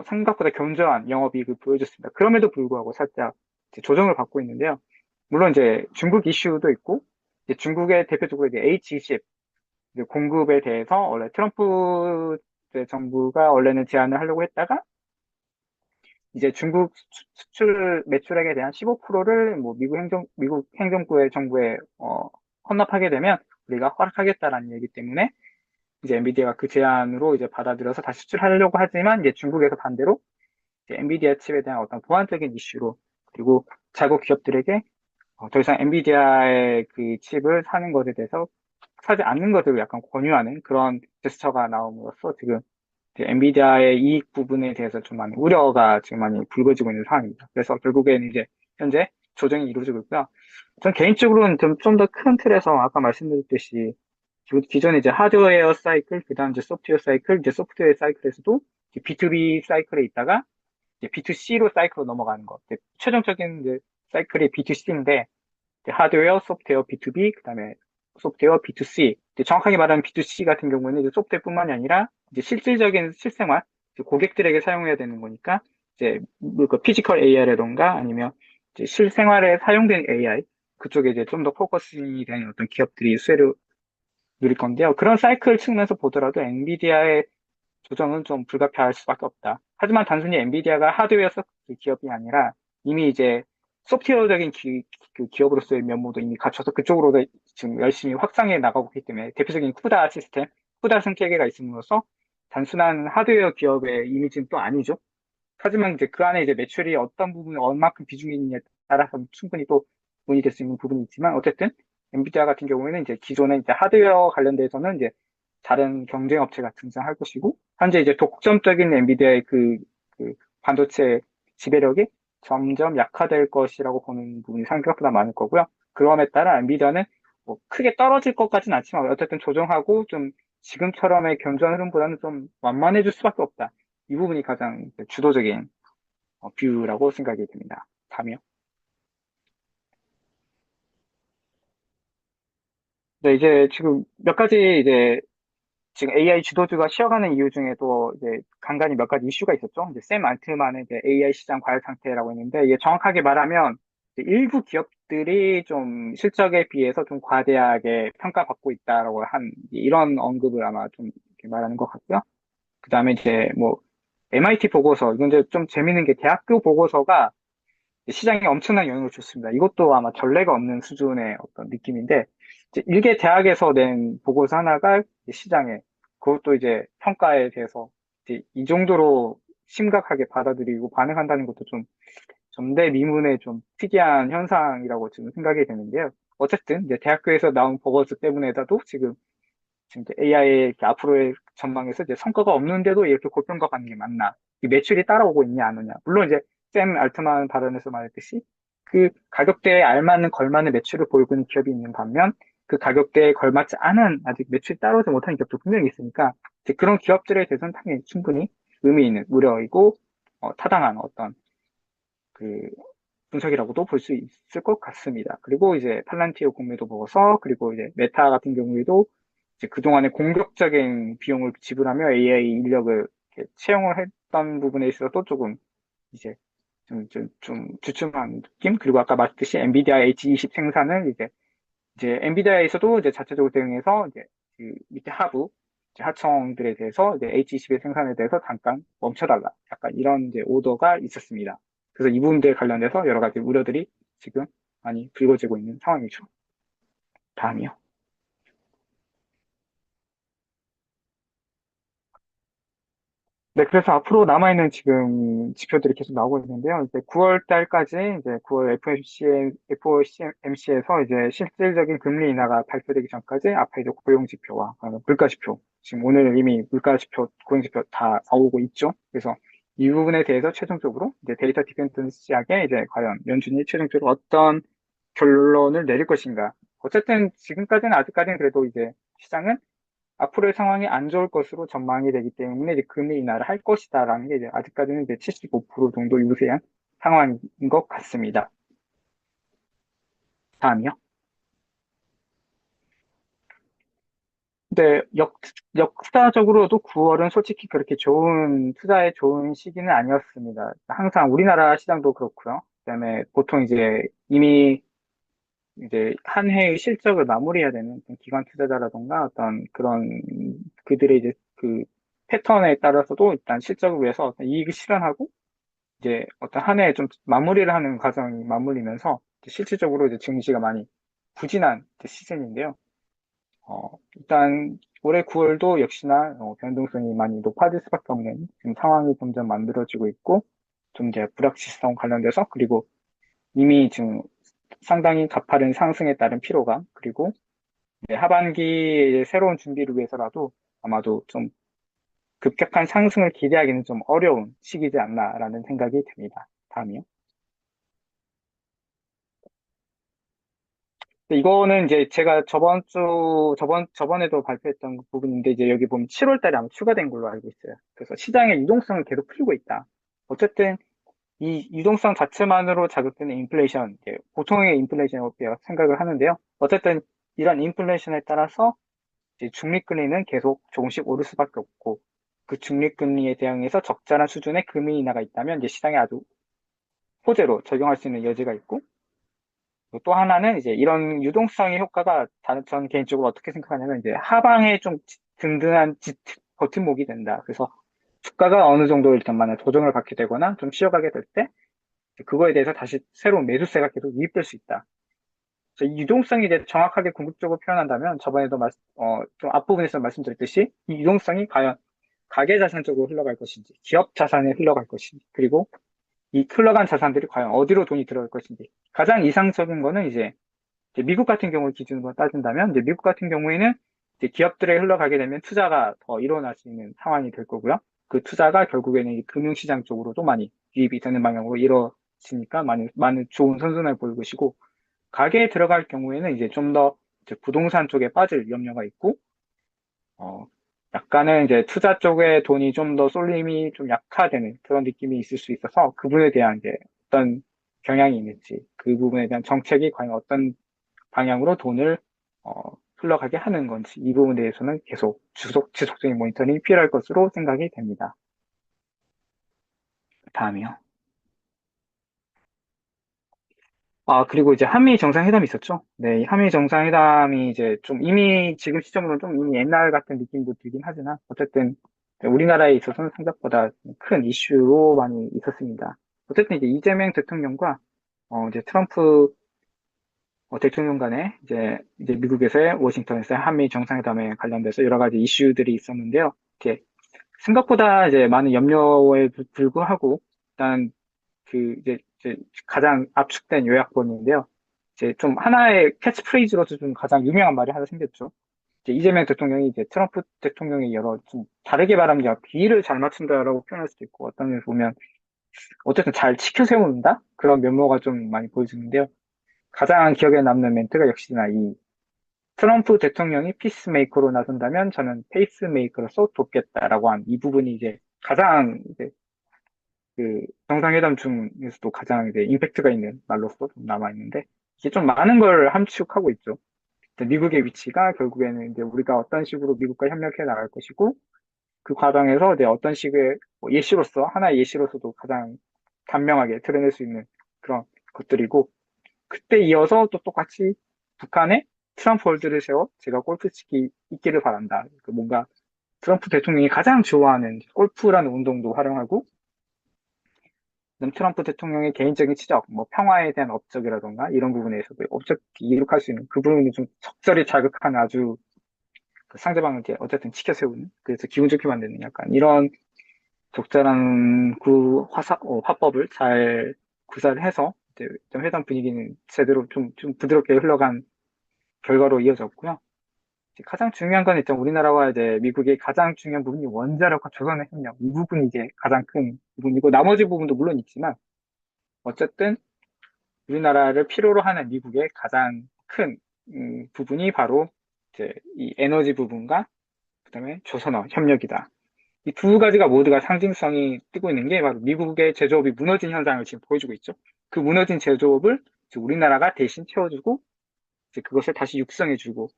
생각보다 견조한 영업이익을 보여줬습니다. 그럼에도 불구하고 살짝 이제 조정을 받고 있는데요. 물론 이제 중국 이슈도 있고 이제 중국의 대표적으로 이제 H20 이제 공급에 대해서 원래 트럼프 이제 정부가 원래는 제한을 하려고 했다가 이제 중국 수출 매출액에 대한 15%를 뭐 미국 행정부의 정부에 헌납하게 되면 우리가 허락하겠다라는 얘기 때문에 이제 엔비디아가 그 제안으로 이제 받아들여서 다시 수출하려고 하지만 이제 중국에서 반대로 이제 엔비디아 칩에 대한 어떤 보안적인 이슈로 그리고 자국 기업들에게 더 이상 엔비디아의 그 칩을 사는 것에 대해서 사지 않는 것을 약간 권유하는 그런 제스처가 나옴으로써 지금 엔비디아의 이익 부분에 대해서 좀 많이 우려가 지금 많이 불거지고 있는 상황입니다. 그래서 결국에는 이제 현재 조정이 이루어지고 있고요. 전 개인적으로는 좀 더 큰 틀에서 아까 말씀드렸듯이 기존에 이제 하드웨어 사이클, 그 다음 이제 소프트웨어 사이클, 이제 소프트웨어 사이클에서도 B2B 사이클에 있다가 이제 B2C로 사이클로 넘어가는 것. 이제 최종적인 이제 사이클이 B2C인데 하드웨어, 소프트웨어 B2B, 그다음에 소프트웨어 B2C. 이제 정확하게 말하면 B2C 같은 경우는 이제 소프트웨어뿐만이 아니라 이제 실질적인 실생활, 이제 고객들에게 사용해야 되는 거니까 이제 그 피지컬 AI라던가 아니면 이제 실생활에 사용된 AI 그쪽에 이제 좀 더 포커싱이 된 어떤 기업들이 수혜를 누릴 건데요. 그런 사이클 측면에서 보더라도 엔비디아의 조정은 좀 불가피할 수밖에 없다. 하지만 단순히 엔비디아가 하드웨어 기업이 아니라 이미 이제 소프트웨어적인 그 기업으로서의 면모도 이미 갖춰서 그쪽으로 지금 열심히 확장해 나가고 있기 때문에 대표적인 쿠다 시스템, 쿠다 생태계가 있음으로써 단순한 하드웨어 기업의 이미지는 또 아니죠. 하지만 이제 그 안에 이제 매출이 어떤 부분에 얼마큼 비중이 있느냐에 따라서 충분히 또 논의 될 수 있는 부분이 있지만 어쨌든 엔비디아 같은 경우에는 이제 기존에 이제 하드웨어 관련돼서는 이제 다른 경쟁 업체가 등장할 것이고 현재 이제 독점적인 엔비디아의 그 반도체 지배력이 점점 약화될 것이라고 보는 부분이 생각보다 많을 거고요. 그럼에 따라 엔비디아는 뭐 크게 떨어질 것까지는 않지만 어쨌든 조정하고 좀 지금처럼의 견조한 흐름보다는 좀 완만해질 수밖에 없다. 이 부분이 가장 이제 주도적인 뷰라고 생각이 됩니다. 다음이요. 네, 이제 지금 몇 가지 이제 지금 AI 주도주가 쉬어가는 이유 중에도 이제 간간히 몇 가지 이슈가 있었죠. 이제 샘 알트만의 이제 AI 시장 과열 상태라고 했는데 이게 정확하게 말하면 이제 일부 기업들이 좀 실적에 비해서 좀 과대하게 평가받고 있다라고 한 이런 언급을 아마 좀 이렇게 말하는 것 같고요. 그 다음에 이제 뭐 MIT 보고서 이건 이제 좀 재밌는 게 대학교 보고서가 시장에 엄청난 영향을 줬습니다. 이것도 아마 전례가 없는 수준의 어떤 느낌인데, 이제 일개 대학에서 낸 보고서 하나가 이제 시장에, 그것도 이제 평가에 대해서 이제 이 정도로 심각하게 받아들이고 반응한다는 것도 좀 전대미문의 좀 특이한 현상이라고 지금 생각이 되는데요. 어쨌든 이제 대학교에서 나온 보고서 때문에라도 지금 AI의 앞으로의 전망에서 이제 성과가 없는데도 이렇게 고평가받는 게 맞나? 이 매출이 따라오고 있냐, 안 오냐? 물론 이제 샘 알트만 발언에서 말했듯이 그 가격대에 알맞는 걸맞는 매출을 보이고 있는 기업이 있는 반면 그 가격대에 걸맞지 않은 아직 매출이 따라오지 못한 기업도 분명히 있으니까 이제 그런 기업들에 대해서는 당연히 충분히 의미 있는 우려이고 타당한 어떤 그 분석이라고도 볼 수 있을 것 같습니다. 그리고 이제 팔란티오 공매도 보고서 그리고 이제 메타 같은 경우에도 이제 그동안에 공격적인 비용을 지불하며 AI 인력을 이렇게 채용을 했던 부분에 있어서도 조금 이제 좀 주춤한 느낌? 그리고 아까 말했듯이 엔비디아 H20 생산을 이제 엔비디아에서도 이제 자체적으로 대응해서 이제 그 밑에 하부, 이제 하청들에 대해서 이제 H20의 생산에 대해서 잠깐 멈춰달라. 약간 이런 이제 오더가 있었습니다. 그래서 이 부분들에 관련돼서 여러 가지 우려들이 지금 많이 불거지고 있는 상황이죠. 다음이요. 네, 그래서 앞으로 남아있는 지금 지표들이 계속 나오고 있는데요. 이제 9월 달까지 이제 9월 FOMC에서 이제 실질적인 금리 인하가 발표되기 전까지 앞에 이제 고용 지표와 물가 지표, 지금 오늘 이미 물가 지표, 고용 지표 다 나오고 있죠. 그래서 이 부분에 대해서 최종적으로 이제 데이터 디펜던시하게 이제 과연 연준이 최종적으로 어떤 결론을 내릴 것인가. 어쨌든 지금까지는 아직까지는 그래도 이제 시장은 앞으로의 상황이 안 좋을 것으로 전망이 되기 때문에 이제 금리 인하를 할 것이다라는 게 이제 아직까지는 이제 75% 정도 유세한 상황인 것 같습니다. 다음이요. 근데 역사적으로도 9월은 솔직히 그렇게 좋은 투자에 좋은 시기는 아니었습니다. 항상 우리나라 시장도 그렇고요. 그다음에 보통 이미 이제 한 해의 실적을 마무리해야 되는 어떤 기관 투자자라던가 어떤 그런 그들의 이제 그 패턴에 따라서도 일단 실적을 위해서 어떤 이익을 실현하고 이제 어떤 한 해 좀 마무리를 하는 과정이 맞물리면서 이제 실질적으로 이제 증시가 많이 부진한 이제 시즌인데요. 일단 올해 9월도 역시나 변동성이 많이 높아질 수밖에 없는 지금 상황이 점점 만들어지고 있고 좀 이제 불확실성 관련돼서 그리고 이미 지금 상당히 가파른 상승에 따른 피로감 그리고 이제 하반기에 새로운 준비를 위해서라도 아마도 좀 급격한 상승을 기대하기는 좀 어려운 시기지 않나라는 생각이 듭니다. 다음이요. 근데 이거는 이제 제가 저번에도 발표했던 부분인데, 이제 여기 보면 7월 달에 아마 추가된 걸로 알고 있어요. 그래서 시장의 유동성을 계속 풀고 있다. 어쨌든 이 유동성 자체만으로 자극되는 인플레이션, 이제 보통의 인플레이션이라고 생각을 하는데요. 어쨌든 이런 인플레이션에 따라서 이제 중립금리는 계속 조금씩 오를 수밖에 없고, 그 중립금리에 대응해서 적절한 수준의 금리 인하가 있다면 이제 시장에 아주 호재로 적용할 수 있는 여지가 있고, 또 하나는 이제 이런 유동성의 효과가 전 개인적으로 어떻게 생각하냐면 이제 하방에 좀 든든한 버팀목이 된다. 그래서 주가가 어느 정도 일단 만약 조정을 받게 되거나 좀 쉬어가게 될 때 그거에 대해서 다시 새로운 매수세가 계속 유입될 수 있다. 그래서 이 유동성이 이제 정확하게 궁극적으로 표현한다면 저번에도 좀 앞부분에서 말씀드렸듯이 이 유동성이 과연 가계 자산 쪽으로 흘러갈 것인지, 기업 자산에 흘러갈 것인지, 그리고 이 흘러간 자산들이 과연 어디로 돈이 들어갈 것인지. 가장 이상적인 거는 이제 미국 같은 경우를 기준으로 따진다면, 이제 미국 같은 경우에는 이제 기업들에 흘러가게 되면 투자가 더 일어날 수 있는 상황이 될 거고요. 그 투자가 결국에는 이 금융시장 쪽으로도 많이 유입이 되는 방향으로 이루어지니까 많은 좋은 선순환을 보일 것이고, 가게에 들어갈 경우에는 이제 좀 더 부동산 쪽에 빠질 염려가 있고, 어, 약간은 이제 투자 쪽에 돈이 좀 더 쏠림이 좀 약화되는 그런 느낌이 있을 수 있어서 그 부분에 대한 이제 어떤 경향이 있는지, 그 부분에 대한 정책이 과연 어떤 방향으로 돈을 어, 흘러가게 하는 건지 이 부분에 대해서는 계속 지속적인 모니터링이 필요할 것으로 생각이 됩니다. 다음이요. 그리고 이제 한미 정상회담이 있었죠. 네, 이 한미 정상회담이 이제 좀 이미 지금 시점으로는 좀 이미 옛날 같은 느낌도 들긴 하지만 어쨌든 우리나라에 있어서는 생각보다 큰 이슈로 많이 있었습니다. 어쨌든 이제 이재명 대통령과 이제 트럼프 대통령 간에 이제 미국에서의 워싱턴에서의 한미 정상회담에 관련돼서 여러 가지 이슈들이 있었는데요. 이렇게 생각보다 이제 많은 염려에 불구하고 일단 이제 가장 압축된 요약본인데요. 이제 좀 하나의 캐치프레이즈로서 좀 가장 유명한 말이 하나 생겼죠. 이제 이재명 대통령이 이제 트럼프 대통령의 여러 좀 다르게 말하면 비를 잘 맞춘다라고 표현할 수도 있고 어떤 면에서 보면 어쨌든 잘 치켜 세운다 그런 면모가 좀 많이 보여지는데요. 가장 기억에 남는 멘트가 역시나 이 트럼프 대통령이 피스메이커로 나선다면 저는 페이스메이커로서 돕겠다라고 한 이 부분이 이제 가장 이제 그 정상회담 중에서도 가장 이제 임팩트가 있는 말로서 좀 남아있는데 이게 좀 많은 걸 함축하고 있죠. 미국의 위치가 결국에는 이제 우리가 어떤 식으로 미국과 협력해 나갈 것이고 그 과정에서 이제 어떤 식의 뭐 예시로서 하나의 예시로서도 가장 단명하게 드러낼 수 있는 그런 것들이고 그때 이어서 또 똑같이 북한에 트럼프 월드를 세워 제가 골프 치기 있기를 바란다. 그 뭔가 트럼프 대통령이 가장 좋아하는 골프라는 운동도 활용하고 그다음 트럼프 대통령의 개인적인 치적, 뭐 평화에 대한 업적이라던가 이런 부분에서도 업적 이룩할 수 있는 그 부분을 좀 적절히 자극하는 아주 그 상대방을 이제 어쨌든 치켜 세우는 그래서 기분 좋게 만드는 약간 이런 적절한 화법을 잘 구사를 해서 이제 좀 회담 분위기는 제대로 좀 부드럽게 흘러간 결과로 이어졌고요. 이제 가장 중요한 건 일단 우리나라와 이제 미국의 가장 중요한 부분이 원자력과 조선의 협력 이 부분이 이제 가장 큰 부분이고 나머지 부분도 물론 있지만 어쨌든 우리나라를 필요로 하는 미국의 가장 큰 부분이 바로 이제 이 에너지 부분과 그다음에 조선어 협력이다. 이 두 가지가 모두가 상징성이 띠고 있는 게 바로 미국의 제조업이 무너진 현상을 지금 보여주고 있죠. 그 무너진 제조업을 이제 우리나라가 대신 채워주고 이제 그것을 다시 육성해주고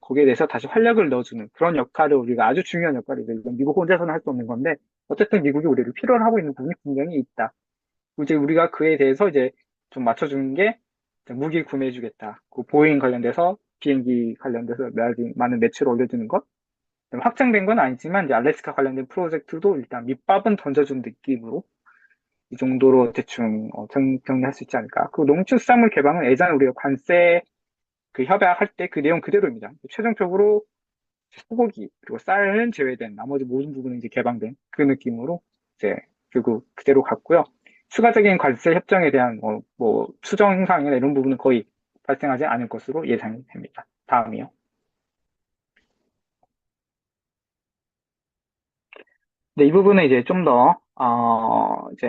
거기에 대해서 다시 활력을 넣어주는 그런 역할을 우리가 아주 중요한 역할이죠. 이건 미국 혼자서는 할 수 없는 건데 어쨌든 미국이 우리를 필요로 하고 있는 부분이 분명히 있다. 이제 우리가 그에 대해서 이제 좀 맞춰주는 게 이제 무기 구매해주겠다. 그 보잉 관련돼서 비행기 관련돼서 많은 매출을 올려주는 것. 확정된 건 아니지만 이제 알래스카 관련된 프로젝트도 일단 밑밥은 던져준 느낌으로 이 정도로 대충 정리할 수 있지 않을까. 그 농축산물 개방은 예전에 우리가 관세 그 협약할 때 그 내용 그대로입니다. 최종적으로 소고기 그리고 쌀은 제외된 나머지 모든 부분은 이제 개방된 그 느낌으로 이제 결국 그대로 갔고요. 추가적인 관세 협정에 대한 뭐 수정 행상이나 이런 부분은 거의 발생하지 않을 것으로 예상이 됩니다. 다음이요. 네, 이 부분은 이제 좀 더, 이제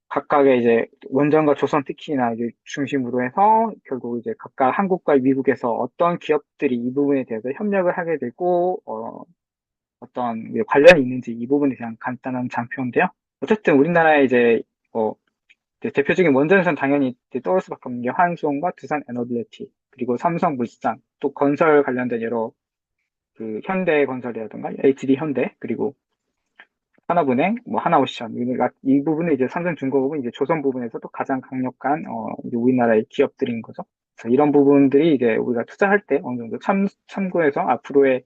각각의 이제 원전과 조선 특히나 이제 중심으로 해서 결국 이제 각각 한국과 미국에서 어떤 기업들이 이 부분에 대해서 협력을 하게 되고, 어떤 이제 관련이 있는지 이 부분에 대한 간단한 장표인데요. 어쨌든 우리나라의 이제, 이제 대표적인 원전에서는 당연히 이제 떠올 수밖에 없는 게 한수원과 두산 에너빌리티, 그리고 삼성물산, 또 건설 관련된 여러 그 현대건설이라든가 HD 현대, 그리고 하나은행, 뭐 하나오션 이 부분은 이제 삼성중공업은 이제 조선 부분에서도 가장 강력한 이제 우리나라의 기업들인 거죠. 그래서 이런 부분들이 이제 우리가 투자할 때 어느 정도 참고해서 앞으로의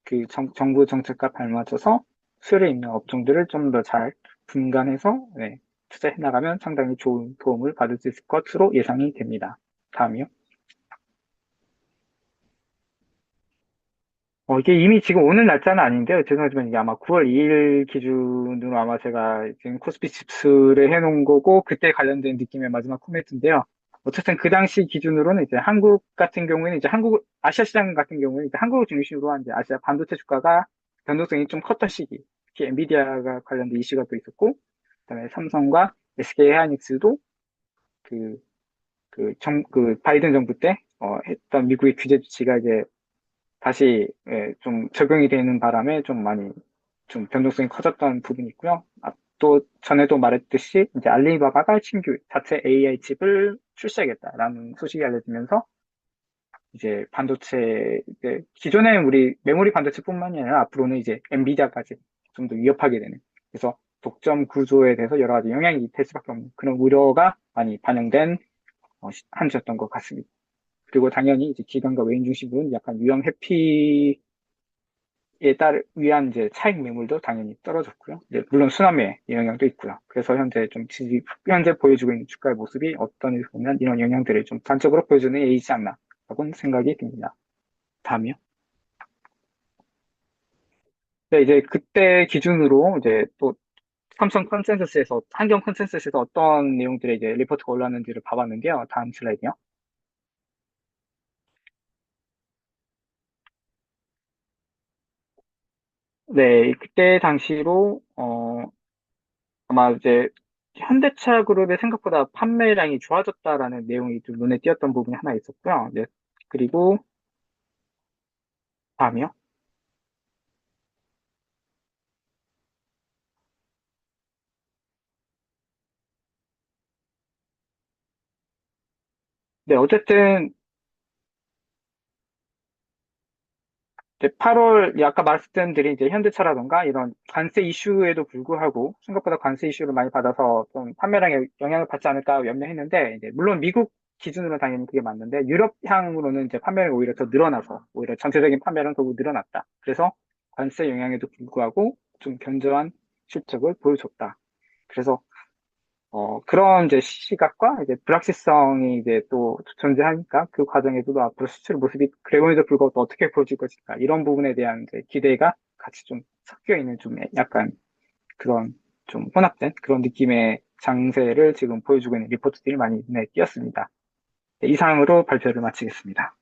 그 정부 정책과 발맞춰서 수요를 있는 업종들을 좀 더 잘 분간해서 네, 투자해 나가면 상당히 좋은 도움을 받을 수 있을 것으로 예상이 됩니다. 다음이요. 이게 이미 지금 오는 날짜는 아닌데요. 죄송하지만 이게 아마 9월 2일 기준으로 아마 제가 지금 코스피 집수를 해놓은 거고, 그때 관련된 느낌의 마지막 코멘트인데요. 어쨌든 그 당시 기준으로는 이제 한국 같은 경우에는 이제 아시아 시장 같은 경우에는 이제 한국을 중심으로 한 이제 아시아 반도체 주가가 변동성이 좀 컸던 시기. 특히 엔비디아가 관련된 이슈가 또 있었고, 그다음에 삼성과 SK 하이닉스도 그, 그 바이든 정부 때, 했던 미국의 규제 조치가 이제 다시 좀 적용이 되는 바람에 좀 많이 좀 변동성이 커졌던 부분이 있고요. 또 전에도 말했듯이 이제 알리바바가 신규 자체 AI 칩을 출시하겠다라는 소식이 알려지면서 이제 반도체 기존에 우리 메모리 반도체뿐만이 아니라 앞으로는 이제 엔비디아까지 좀 더 위협하게 되는 그래서 독점 구조에 대해서 여러 가지 영향이 될 수밖에 없는 그런 우려가 많이 반영된 한 주였던 것 같습니다. 그리고 당연히 이제 기관과 외인 중심으로는 약간 유형 회피 위한 이제 차익 매물도 당연히 떨어졌고요. 이제 물론 순환매의 영향도 있고요. 그래서 현재 보여주고 있는 주가의 모습이 어떤 일을 보면 이런 영향들을 좀 단적으로 보여주는 예이지 않나라고 생각이 듭니다. 다음이요. 네, 이제 그때 기준으로 이제 또 한경 컨센서스에서 어떤 내용들의 이제 리포트가 올라왔는지를 봐봤는데요. 다음 슬라이드요. 네, 그때 당시로, 아마 이제 현대차 그룹의 생각보다 판매량이 좋아졌다라는 내용이 좀 눈에 띄었던 부분이 하나 있었고요. 네, 그리고 다음이요? 네, 어쨌든 이제 8월, 아까 말씀드린 이제 현대차라던가 이런 관세 이슈에도 불구하고 생각보다 관세 이슈를 많이 받아서 좀 판매량에 영향을 받지 않을까 염려했는데, 이제 물론 미국 기준으로 당연히 그게 맞는데, 유럽향으로는 이제 판매량이 오히려 더 늘어나서, 오히려 전체적인 판매량은 결국 늘어났다. 그래서 관세 영향에도 불구하고 좀 견조한 실적을 보여줬다. 그래서 그런 이제 시각과 이제 불확실성이 이제 또 존재하니까 그 과정에서도 앞으로 수출 모습이 그래 보임에도 불구하고 또 어떻게 보여줄 것인가 이런 부분에 대한 이제 기대가 같이 좀 섞여 있는 좀 약간 그런 좀 혼합된 그런 느낌의 장세를 지금 보여주고 있는 리포트들이 많이 눈에 띄었습니다. 네, 이상으로 발표를 마치겠습니다.